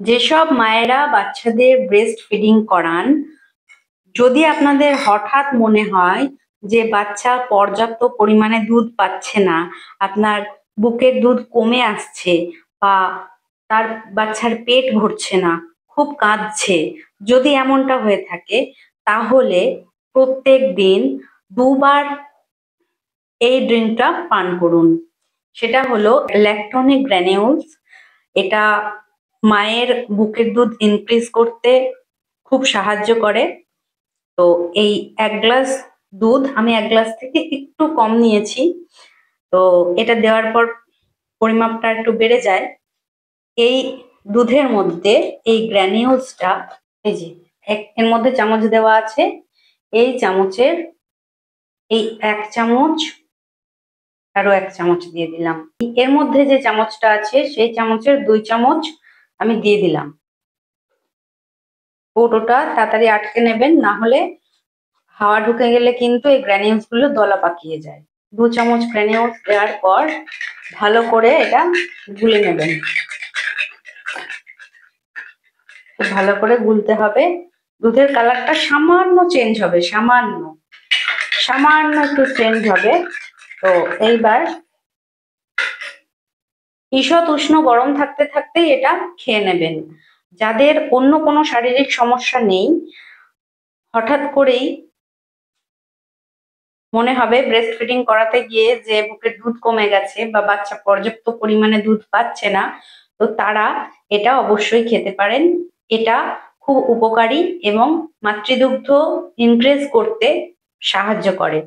যেসব মায়েরা বাচ্চাদের ব্রেস্ট ফিডিং করান, যদি আপনাদের হঠাৎ মনে হয় যে বাচ্চা পর্যাপ্ত পরিমাণে দুধ পাচ্ছে না, আপনার বুকের দুধ কমে আসছে বা তার বাচ্চার পেট ভরছে না, খুব কাঁদছে, যদি এমনটা হয়ে থাকে তাহলে প্রত্যেক দিন 2 বার এই ড্রিঙ্কটা পান করুন। সেটা হলো ল্যাকটোনিক গ্র্যানিউলস। এটা মায়ের বুকের দুধ ইনক্রিজ করতে খুব সাহায্য করে। তো এই 1 গ্লাস দুধ আমি 1 গ্লাস থেকে একটু কম নিয়েছি। তো এটা দেওয়ার পর পরিমাপটা একটু বেড়ে যায়। এই দুধের মধ্যে এই গ্র্যানিউলসটা, এই যে এর মধ্যে চামচ দেওয়া আছে, এই চামচের এই 1 চামচ আরো 1 চামচ দিয়ে দিলাম। এর মধ্যে যে চামচটা আছে সেই চামচের 2 চামচ আমি দিয়ে দিলাম। কৌটোটা তাড়াতাড়ি আটকে নেবেন, না হলে হাওয়া ঢুকে গেলে কিন্তু এই গ্র্যানিউলস গুলো দলা পাকিয়ে যায়। 2 চামচ গ্র্যানিউলস দেওয়ার পর ভালো করে এটা গুলে নেবেন। ভালো করে গুলতে হবে। দুধের কালারটা সামান্য চেঞ্জ হবে, সামান্য সামান্য একটু চেঞ্জ হবে। তো এইবার ঈষৎ উষ্ণ গরম থাকতে থাকতেই এটা খেয়ে নেবেন। যাদের অন্য কোনো শারীরিক সমস্যা নেই, হঠাৎ করেই মনে হবে ব্রেস্ট ফিডিং করাতে গিয়ে যে বুকের দুধ কমে গেছে বা বাচ্চা পর্যাপ্ত পরিমাণে দুধ পাচ্ছে না, তো তারা এটা অবশ্যই খেতে পারেন। এটা খুব উপকারী এবং মাতৃদুগ্ধ ইনক্রিজ করতে সাহায্য করে।